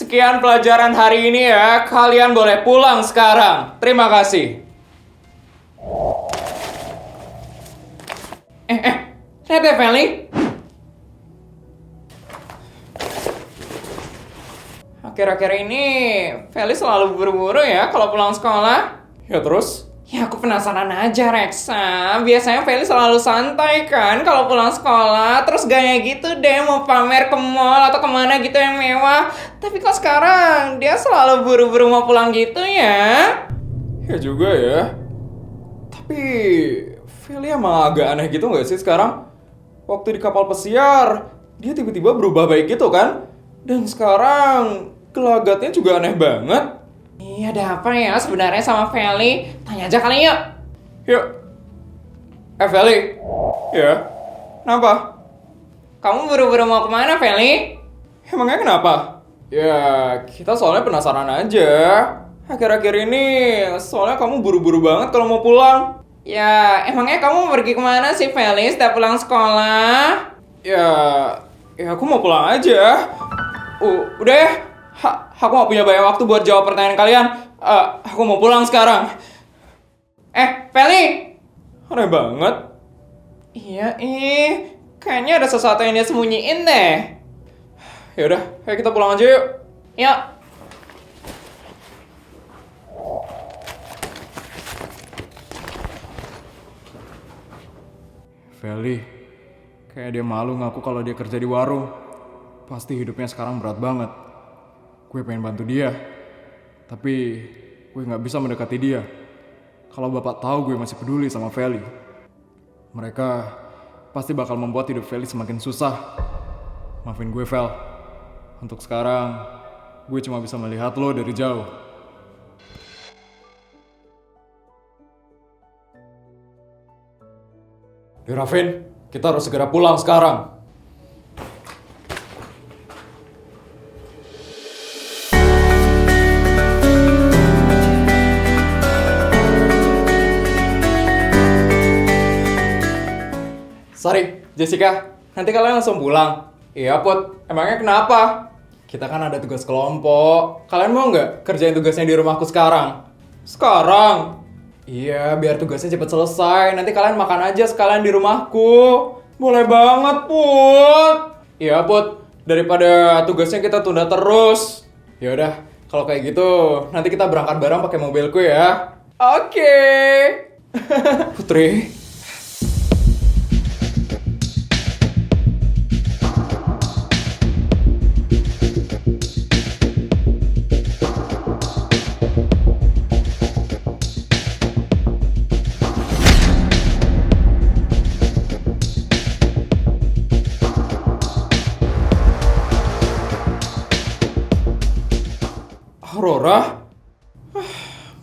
sekian pelajaran hari ini ya. Kalian boleh pulang sekarang. Terima kasih. Lihat ya, Feli. Akhir-akhir ini, Feli selalu buru-buru ya kalau pulang sekolah. Ya terus? Ya aku penasaran aja, Reksa. Biasanya Feli selalu santai kan kalau pulang sekolah. Terus gaya gitu deh, mau pamer ke mall atau kemana gitu yang mewah. Tapi kok sekarang dia selalu buru-buru mau pulang gitu ya? Ya juga ya. Tapi Feli emang agak aneh gitu gak sih sekarang? Waktu di kapal pesiar, dia tiba-tiba berubah baik gitu kan? Dan sekarang gelagatnya juga aneh banget. Iya, ada apa ya sebenarnya sama Feli? Tanya aja kali yuk. Yuk. Feli. Ya. Kenapa? Kamu buru-buru mau kemana, Feli? Emangnya kenapa? Ya, kita soalnya penasaran aja. Akhir-akhir ini, soalnya kamu buru-buru banget kalau mau pulang. Ya, emangnya kamu mau pergi kemana sih, Feli, setiap pulang sekolah? Ya aku mau pulang aja. Udah ya. Aku gak punya banyak waktu buat jawab pertanyaan kalian. Aku mau pulang sekarang. Feli! Aneh banget. Iya, kayaknya ada sesuatu yang dia sembunyiin deh. Yaudah, ayo kita pulang aja yuk. Yuk. Feli, kayak dia malu ngaku kalau dia kerja di warung. Pasti hidupnya sekarang berat banget. Gue pengen bantu dia, tapi gue gak bisa mendekati dia. Kalau bapak tahu gue masih peduli sama Feli, mereka pasti bakal membuat hidup Feli semakin susah. Maafin gue, Fel. Untuk sekarang, gue cuma bisa melihat lo dari jauh. Raffin, kita harus segera pulang sekarang. Sorry, Jessica. Nanti kalian langsung pulang. Iya, Put. Emangnya kenapa? Kita kan ada tugas kelompok. Kalian mau nggak kerjain tugasnya di rumahku sekarang? Sekarang? Iya, biar tugasnya cepet selesai. Nanti kalian makan aja sekalian di rumahku. Boleh banget, Put. Iya, Put. Daripada tugasnya kita tunda terus. Ya udah, kalau kayak gitu, nanti kita berangkat bareng pakai mobilku ya. Oke. Putri. Aurora?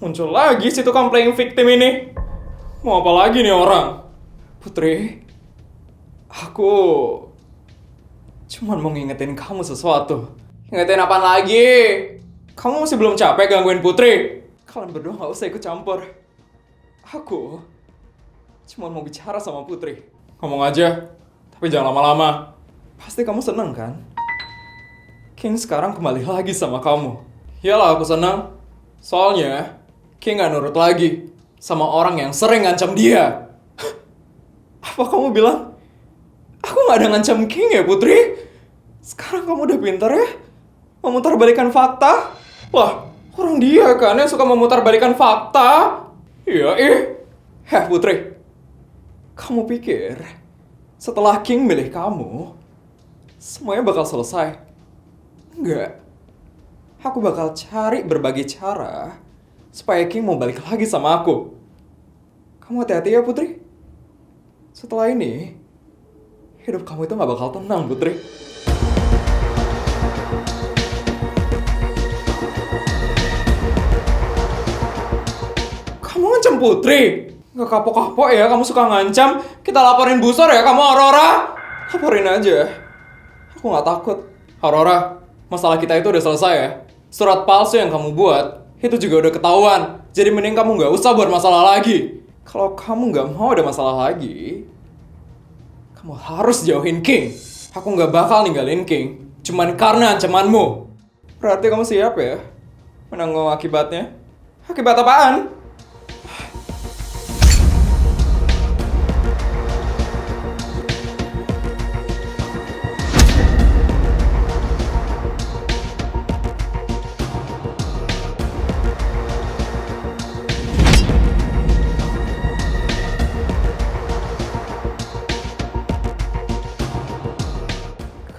Muncul lagi si tukang playing victim ini. Mau apa lagi nih orang? Putri, aku cuman mau ngingetin kamu sesuatu. Ngingetin apaan lagi? Kamu masih belum capek gangguin Putri? Kalian berdua gak usah ikut campur. Aku cuman mau bicara sama Putri. Ngomong aja, tapi jangan lama-lama. Pasti kamu seneng kan? King sekarang kembali lagi sama kamu. Iyalah aku senang. Soalnya King gak nurut lagi sama orang yang sering ngancam dia. Apa kamu bilang aku gak ada ngancam King ya, Putri? Sekarang kamu udah pintar ya memutarbalikan fakta. Wah, orang dia kan yang suka memutarbalikan fakta. Iya, Putri, kamu pikir setelah King milih kamu semuanya bakal selesai? Enggak. Aku bakal cari berbagai cara supaya King mau balik lagi sama aku. Kamu hati-hati ya, Putri. Setelah ini, hidup kamu itu gak bakal tenang, Putri. Kamu ngancam Putri? Gak kapok-kapok ya, kamu suka ngancam. Kita laporin busur ya, kamu Aurora. Laporin aja. Aku gak takut. Aurora, masalah kita itu udah selesai ya. Surat palsu yang kamu buat, itu juga udah ketahuan. Jadi mending kamu gak usah buat masalah lagi. Kalau kamu gak mau ada masalah lagi, kamu harus jauhin King. Aku gak bakal ninggalin King cuman karena ancamanmu. Berarti kamu siap ya menanggung akibatnya? Akibat apaan?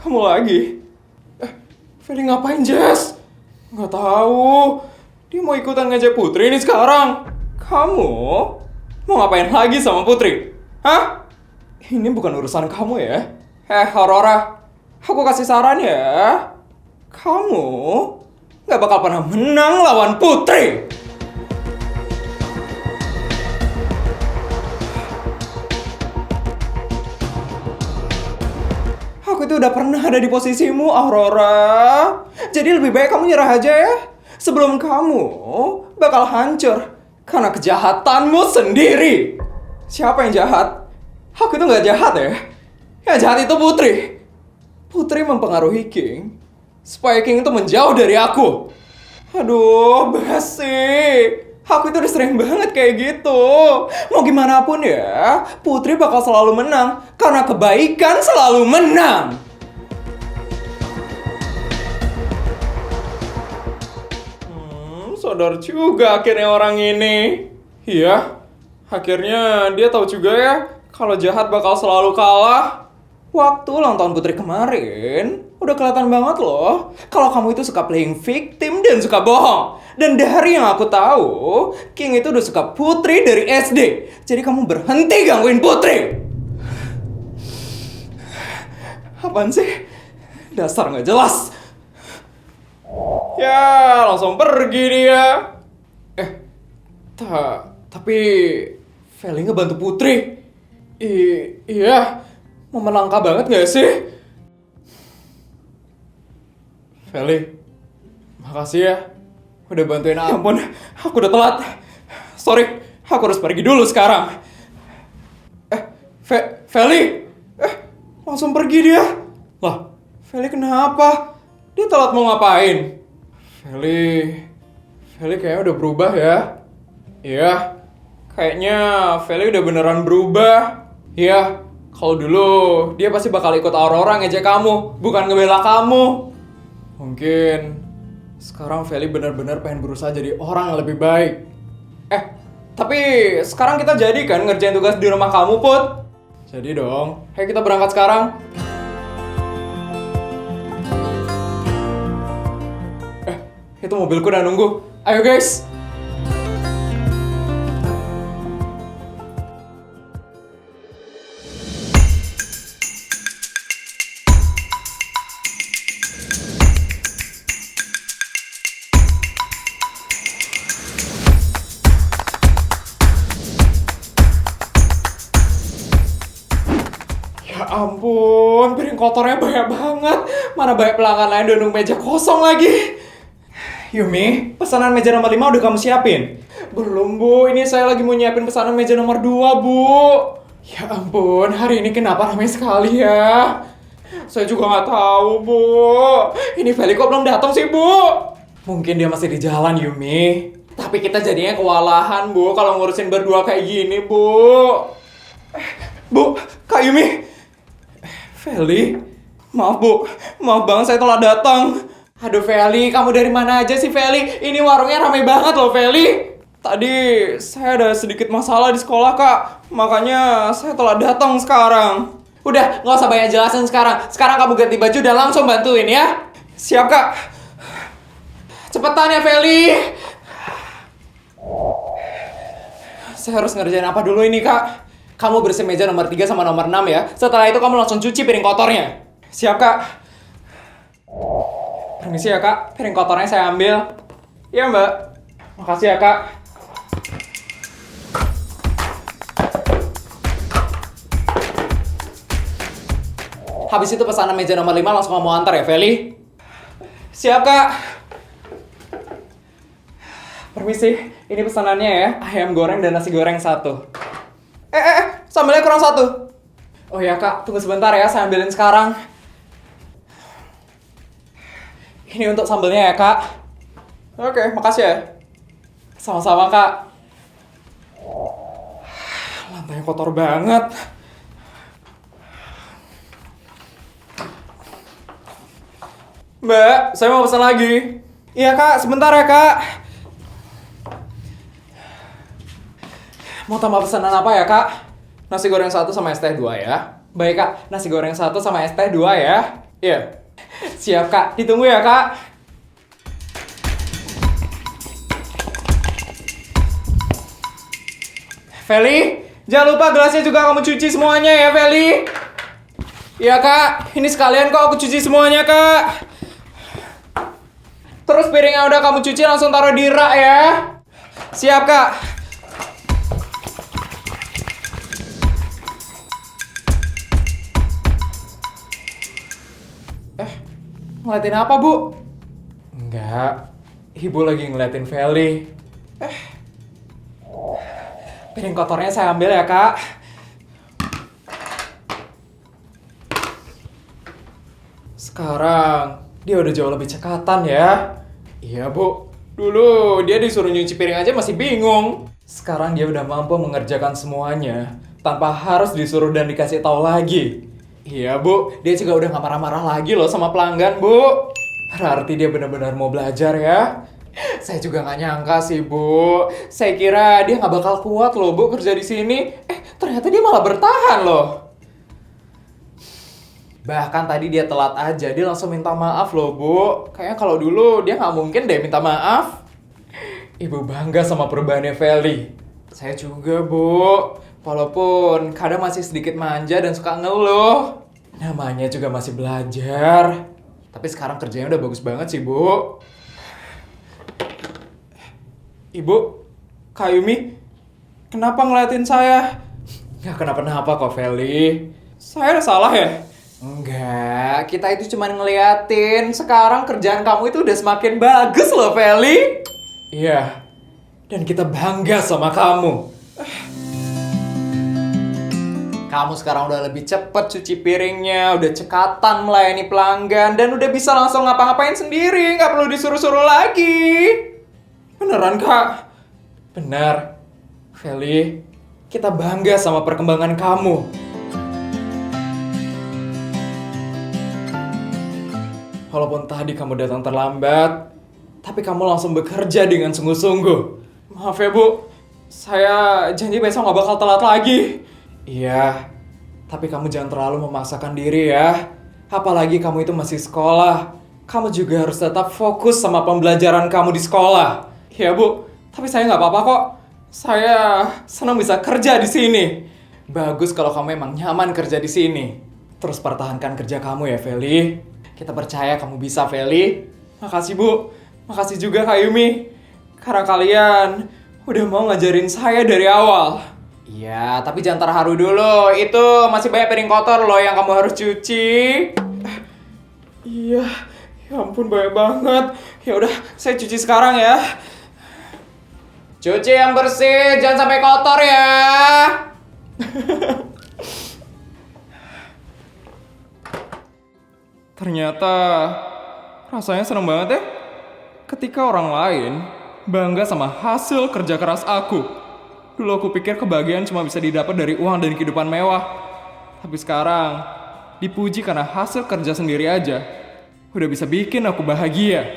Kamu lagi? Feli ngapain, Jess? Nggak tahu. Dia mau ikutan ngajak Putri nih sekarang. Kamu mau ngapain lagi sama Putri? Hah? Ini bukan urusan kamu ya. Aurora, aku kasih saran ya. Kamu nggak bakal pernah menang lawan Putri. Aku itu udah pernah ada di posisimu, Aurora. Jadi lebih baik kamu nyerah aja ya. Sebelum kamu bakal hancur karena kejahatanmu sendiri. Siapa yang jahat? Aku itu nggak jahat ya. Yang jahat itu Putri. Putri mempengaruhi King supaya King itu menjauh dari aku. Aduh, basi. Aku itu udah sering banget kayak gitu. Mau gimana pun ya, Putri bakal selalu menang. Karena kebaikan selalu menang. Sadar juga akhirnya orang ini. Iya, akhirnya dia tahu juga ya kalau jahat bakal selalu kalah. Waktu ulang tahun Putri kemarin, udah kelihatan banget loh kalau kamu itu suka playing victim dan suka bohong. Dan dari yang aku tahu, King itu udah suka Putri dari SD. Jadi kamu berhenti gangguin Putri. Apaan sih? Dasar nggak jelas. Ya, langsung pergi dia. Tapi Feli ngebantu Putri. Iya, melangkah banget gak sih? Feli, makasih ya. Udah bantuin aku. Ya ampun, aku udah telat. Sorry, aku harus pergi dulu sekarang. Feli? Langsung pergi dia. Lah, Feli kenapa? Dia telat mau ngapain? Feli kayaknya udah berubah ya. Iya, kayaknya Feli udah beneran berubah. Iya, kalau dulu dia pasti bakal ikut Aurora ngejek kamu, bukan ngebela kamu. Mungkin sekarang Feli benar-benar pengen berusaha jadi orang yang lebih baik. Tapi sekarang kita jadi kan ngerjain tugas di rumah kamu, Put? Jadi dong. Ayo kita berangkat sekarang. Itu mobilku udah nunggu. Ayo guys. Ya ampun, piring kotornya banyak banget. Mana banyak pelanggan lain udah nunggu meja kosong lagi. Yumi, pesanan meja nomor 5 udah kamu siapin? Belum, Bu. Ini saya lagi mau nyiapin pesanan meja nomor 2, Bu. Ya ampun, hari ini kenapa ramai sekali ya? Saya juga nggak tahu, Bu. Ini Feli kok belum datang sih, Bu? Mungkin dia masih di jalan, Yumi. Tapi kita jadinya kewalahan, Bu, kalau ngurusin berdua kayak gini, Bu. Bu, Kak Yumi. Feli, maaf, Bu. Maaf banget saya telah datang. Aduh Feli, kamu dari mana aja sih Feli? Ini warungnya ramai banget loh Feli. Tadi saya ada sedikit masalah di sekolah Kak. Makanya saya telah datang sekarang. Udah, gak usah banyak jelasin sekarang. Sekarang kamu ganti baju dan langsung bantuin ya. Siap Kak. Cepetan ya Feli. Saya harus ngerjain apa dulu ini Kak? Kamu bersih meja nomor 3 sama nomor 6 ya. Setelah itu kamu langsung cuci piring kotornya. Siap Kak. Permisi ya Kak, piring kotornya saya ambil. Iya Mbak. Makasih ya Kak. Habis itu pesanan meja nomor 5 langsung kamu antar ya Feli. Siap Kak. Permisi, ini pesanannya ya. Ayam goreng dan nasi goreng 1. Sambalnya kurang 1. Oh ya Kak, tunggu sebentar ya, saya ambilin sekarang. Ini untuk sambelnya ya, Kak. Oke, makasih ya. Sama-sama, Kak. Lantainya kotor banget. Mbak, saya mau pesan lagi. Iya, Kak. Sebentar ya, Kak. Mau tambah pesanan apa ya, Kak? Nasi goreng 1 sama es teh 2 ya. Baik, Kak. Nasi goreng 1 sama es teh 2 ya. Iya. Siap, Kak. Ditunggu ya, Kak. Feli, jangan lupa gelasnya juga kamu cuci semuanya ya, Feli. Iya, Kak. Ini sekalian kok aku cuci semuanya, Kak. Terus piring yang udah kamu cuci langsung taruh di rak ya. Siap, Kak. Ngeliatin apa, Bu? Enggak. Ibu lagi ngeliatin Feli. Piring kotornya saya ambil ya, Kak. Sekarang dia udah jauh lebih cekatan ya. Iya, Bu. Dulu dia disuruh nyuci piring aja masih bingung. Sekarang dia udah mampu mengerjakan semuanya tanpa harus disuruh dan dikasih tahu lagi. Iya, Bu. Dia juga udah gak marah-marah lagi loh sama pelanggan, Bu. Berarti dia benar-benar mau belajar ya. Saya juga gak nyangka sih, Bu. Saya kira dia gak bakal kuat loh, Bu, kerja di sini. Ternyata dia malah bertahan loh. Bahkan tadi dia telat aja, dia langsung minta maaf loh, Bu. Kayaknya kalau dulu dia gak mungkin deh minta maaf. Ibu bangga sama perubahannya Feli. Saya juga, Bu. Walaupun kadang masih sedikit manja dan suka ngeluh. Namanya juga masih belajar. Tapi sekarang kerjanya udah bagus banget sih, Bu. Ibu, Kak Yumi, kenapa ngeliatin saya? Gak kenapa-napa kok, Feli. Saya udah salah ya? Enggak, kita itu cuma ngeliatin. Sekarang kerjaan kamu itu udah semakin bagus loh, Feli. Iya, dan kita bangga sama kamu. Kamu sekarang udah lebih cepet cuci piringnya, udah cekatan melayani pelanggan, dan udah bisa langsung ngapa-ngapain sendiri, nggak perlu disuruh-suruh lagi. Beneran, Kak? Benar. Feli, kita bangga sama perkembangan kamu. Walaupun tadi kamu datang terlambat, tapi kamu langsung bekerja dengan sungguh-sungguh. Maaf ya, Bu. Saya janji besok nggak bakal telat lagi. Iya, tapi kamu jangan terlalu memaksakan diri ya. Apalagi kamu itu masih sekolah. Kamu juga harus tetap fokus sama pembelajaran kamu di sekolah. Iya, Bu. Tapi saya nggak apa-apa kok. Saya senang bisa kerja di sini. Bagus kalau kamu emang nyaman kerja di sini. Terus pertahankan kerja kamu ya, Feli. Kita percaya kamu bisa, Feli. Makasih, Bu. Makasih juga, Kak Yumi. Karena kalian udah mau ngajarin saya dari awal. Iya, tapi jangan terharu dulu. Itu masih banyak piring kotor loh yang kamu harus cuci. Iya, ya ampun banyak banget. Ya udah, saya cuci sekarang ya. Cuci yang bersih, jangan sampai kotor ya. Ternyata rasanya seneng banget ya. Ketika orang lain bangga sama hasil kerja keras aku. Dulu aku pikir kebahagiaan cuma bisa didapat dari uang dan kehidupan mewah. Tapi sekarang, dipuji karena hasil kerja sendiri aja. Udah bisa bikin aku bahagia.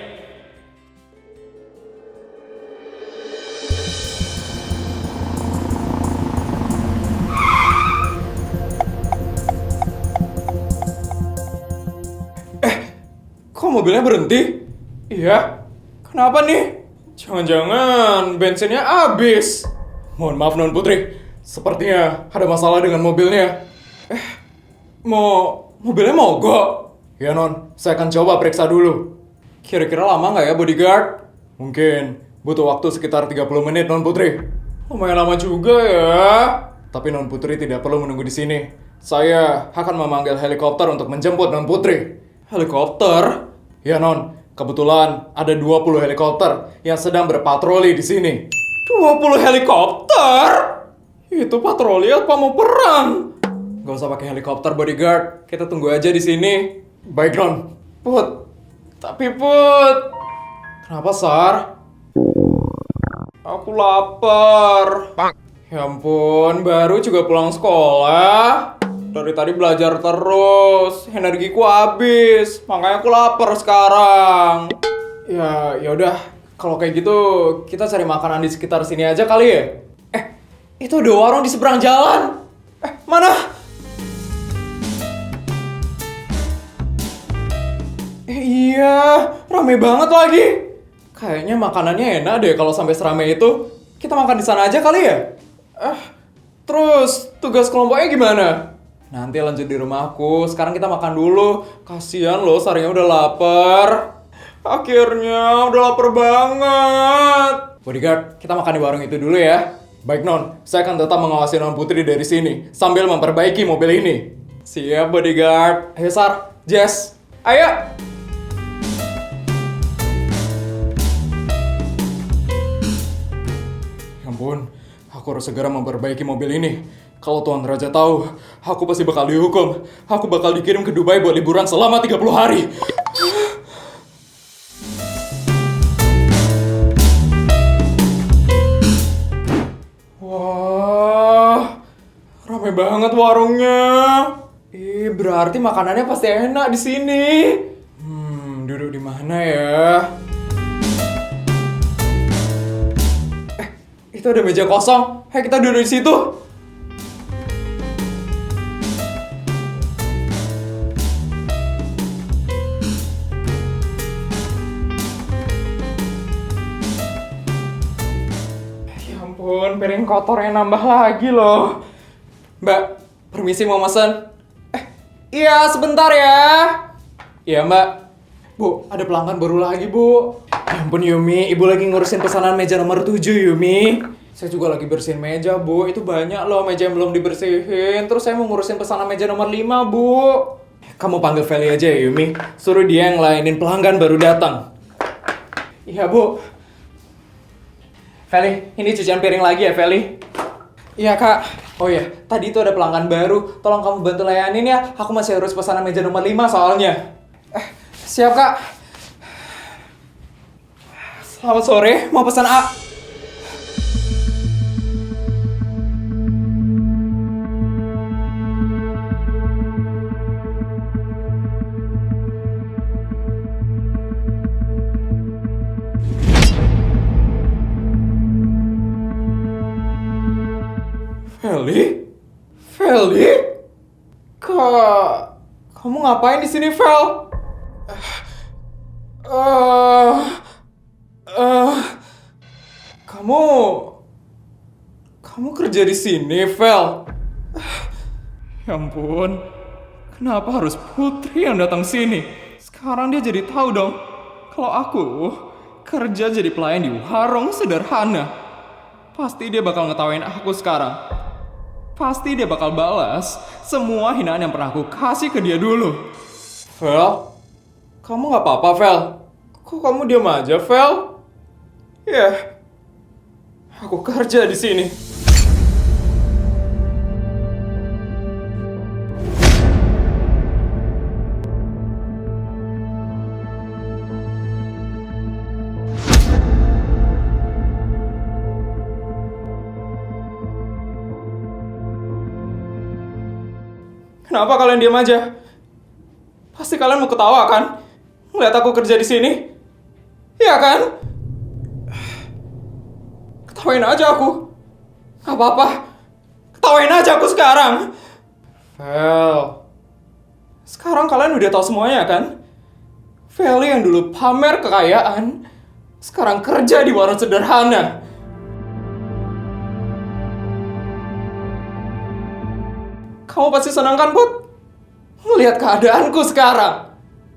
Kok mobilnya berhenti? Iya. Kenapa nih? Jangan-jangan bensinnya habis. Mohon maaf, Non Putri. Sepertinya ada masalah dengan mobilnya. Mobilnya mogok? Ya, Non. Saya akan coba periksa dulu. Kira-kira lama nggak ya, bodyguard? Mungkin butuh waktu sekitar 30 menit, Non Putri. Lumayan lama juga ya. Tapi Non Putri tidak perlu menunggu di sini. Saya akan memanggil helikopter untuk menjemput Non Putri. Helikopter? Ya, Non. Kebetulan ada 20 helikopter yang sedang berpatroli di sini. 20 helikopter? Itu patroli apa mau perang? Gak usah pakai helikopter, bodyguard. Kita tunggu aja di sini. Baik, Non. Put, Tapi Put, kenapa Sar? Aku lapar. Ya ampun, baru juga pulang sekolah. Dari tadi belajar terus, energiku habis. Makanya aku lapar sekarang. Ya udah, kalau kayak gitu kita cari makanan di sekitar sini aja kali ya. Itu ada warung di seberang jalan. Mana? Iya, rame banget lagi. Kayaknya makanannya enak deh kalau sampai seramai itu. Kita makan di sana aja kali ya? Terus tugas kelompoknya gimana? Nanti lanjut di rumahku. Sekarang kita makan dulu. Kasian loh, Sarinya udah lapar. Akhirnya udah lapar banget. Bodyguard, kita makan di warung itu dulu ya. Baik Non, saya akan tetap mengawasi Non Putri dari sini sambil memperbaiki mobil ini. Siap Bodyguard. Ayo Sar, Jess, ayo. Ampun, aku harus segera memperbaiki mobil ini. Kalau Tuan Raja tahu, aku pasti bakal dihukum. Aku bakal dikirim ke Dubai buat liburan selama 30 hari. Wah, rame banget warungnya. Berarti makanannya pasti enak di sini. Duduk di mana ya? Itu ada meja kosong. Kita duduk di situ. Ya ampun, piring kotornya nambah lagi loh. Mbak, permisi mau mesen? Iya, sebentar ya. Iya Mbak. Bu, ada pelanggan baru lagi Bu. Ya ampun Yumi, Ibu lagi ngurusin pesanan meja nomor 7 Yumi. Saya juga lagi bersihin meja Bu, itu banyak loh meja yang belum dibersihin. Terus saya mau ngurusin pesanan meja nomor 5 Bu. Kamu panggil Feli aja ya Yumi, suruh dia yang layanin pelanggan baru datang. Iya Bu. Feli, ini cucian piring lagi ya Feli? Iya Kak. Oh iya, tadi itu ada pelanggan baru. Tolong kamu bantu layanin ya, aku masih harus pesanan meja nomor 5 soalnya. Siap Kak. Selamat sore, mau pesan A. Feli? Kamu ngapain di sini, Fel? Kamu kerja di sini, Fel? Ya ampun, kenapa harus Putri yang datang sini? Sekarang dia jadi tahu dong kalau aku kerja jadi pelayan di warung sederhana. Pasti dia bakal ngetawain aku sekarang. Pasti dia bakal balas semua hinaan yang pernah aku kasih ke dia dulu. Fel, kamu gak apa-apa, Fel? Kok kamu diam aja, Fel? Ya, aku kerja di sini. Kenapa kalian diam aja? Pasti kalian mau ketawa kan? Ngeliat aku kerja di sini? Iya kan? Ketawain aja aku. Gak apa-apa. Ketawain aja aku sekarang. Fel, sekarang kalian udah tahu semuanya kan? Feli yang dulu pamer kekayaan, sekarang kerja di warung sederhana. Kamu pasti senang kan, Put? Melihat keadaanku sekarang.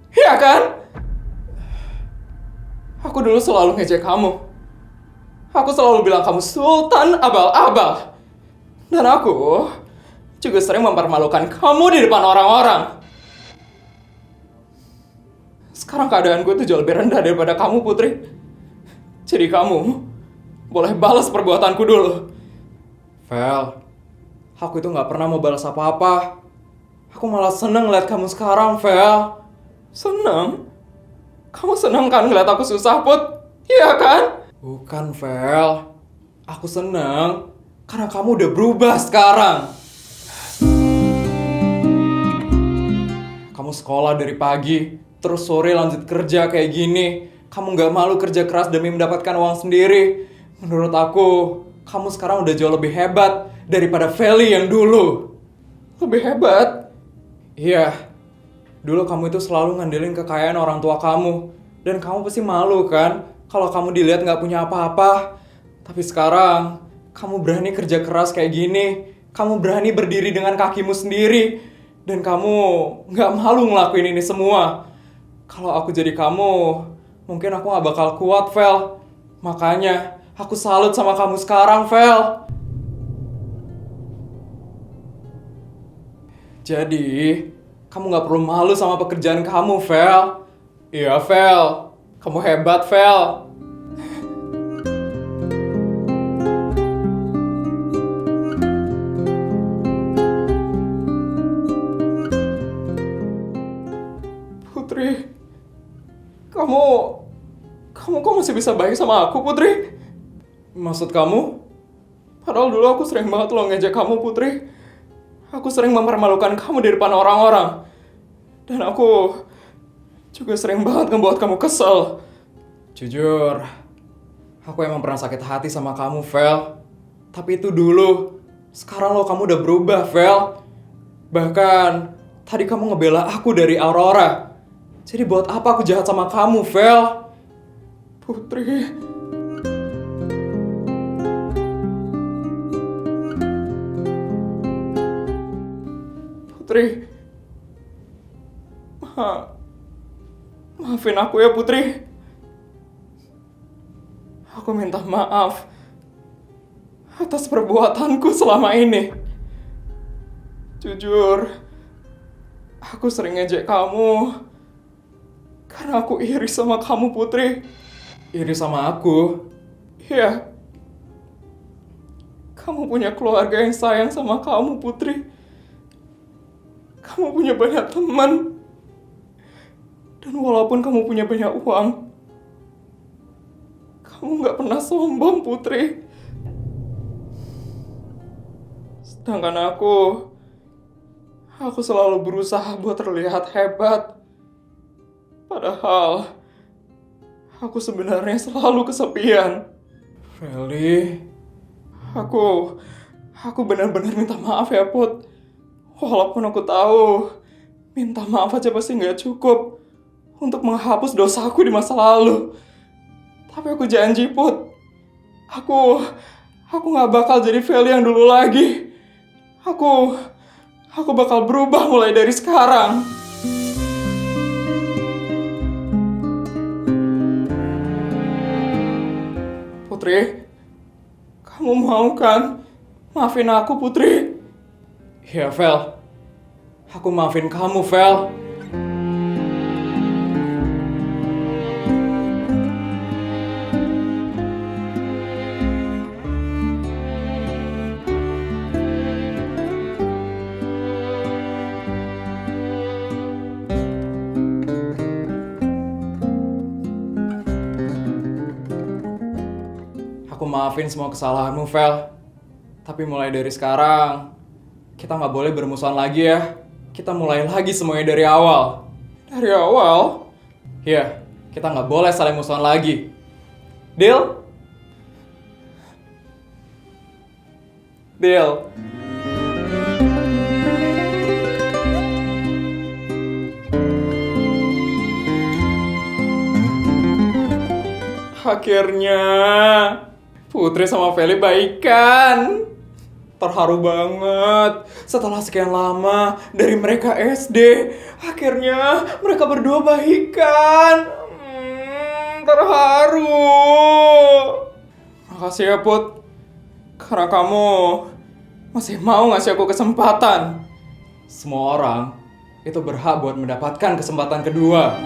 Iya kan? Aku dulu selalu ngejek kamu. Aku selalu bilang kamu sultan abal-abal. Dan aku juga sering mempermalukan kamu di depan orang-orang. Sekarang keadaanku itu jauh lebih rendah daripada kamu, Putri. Jadi kamu boleh balas perbuatanku dulu. Fel, aku itu gak pernah mau balas apa-apa. Aku malah seneng lihat kamu sekarang, Fel. Seneng? Kamu seneng kan ngeliat aku susah, Put? Iya kan? Bukan, Vel. Aku seneng karena kamu udah berubah sekarang. Kamu sekolah dari pagi, terus sore lanjut kerja kayak gini. Kamu gak malu kerja keras demi mendapatkan uang sendiri. Menurut aku, kamu sekarang udah jauh lebih hebat daripada Feli yang dulu. Lebih hebat? Iya. Dulu kamu itu selalu ngandelin kekayaan orang tua kamu. Dan kamu pasti malu kan kalau kamu dilihat gak punya apa-apa. Tapi sekarang, kamu berani kerja keras kayak gini. Kamu berani berdiri dengan kakimu sendiri. Dan kamu gak malu ngelakuin ini semua. Kalau aku jadi kamu, mungkin aku gak bakal kuat, Vel. Makanya, aku salut sama kamu sekarang, Vel. Jadi, kamu gak perlu malu sama pekerjaan kamu, Vel. Iya, Vel. Kamu hebat, Vel. Putri, kamu kok masih bisa baik sama aku, Putri? Maksud kamu? Padahal dulu aku sering banget loh ngejek kamu, Putri. Aku sering mempermalukan kamu di depan orang-orang. Dan aku juga sering banget ngebuat kamu kesel. Jujur, aku emang pernah sakit hati sama kamu, Vel. Tapi itu dulu. Sekarang lo kamu udah berubah, Vel. Bahkan, tadi kamu ngebela aku dari Aurora. Jadi buat apa aku jahat sama kamu, Vel? Putri. Putri. Maafin aku ya, Putri. Aku minta maaf atas perbuatanku selama ini. Jujur, aku sering ngejek kamu karena aku iri sama kamu, Putri. Iri sama aku? Iya. Kamu punya keluarga yang sayang sama kamu, Putri. Kamu punya banyak teman. Dan walaupun kamu punya banyak uang, kamu gak pernah sombong, Putri. Sedangkan aku selalu berusaha buat terlihat hebat. Padahal, aku sebenarnya selalu kesepian. Feli, aku benar-benar minta maaf ya, Put. Walaupun aku tahu, minta maaf aja pasti gak cukup untuk menghapus dosaku di masa lalu. Tapi aku janji, Put. Aku gak bakal jadi Feli yang dulu lagi. Aku bakal berubah mulai dari sekarang. Putri, kamu mau kan maafin aku, Putri? Ya, Vel. Aku maafin kamu, Vel. Aku maafin semua kesalahanmu, Vel. Tapi mulai dari sekarang, kita nggak boleh bermusuhan lagi ya. Kita mulai lagi semuanya dari awal. Dari awal? Iya, kita nggak boleh saling musuhan lagi. Deal? Deal. Akhirnya Putri sama Feli baikan. Terharu banget. Setelah sekian lama dari mereka SD, akhirnya mereka berdua baikan. Terharu. Makasih ya, Put. Karena kamu masih mau ngasih aku kesempatan. Semua orang itu berhak buat mendapatkan kesempatan kedua.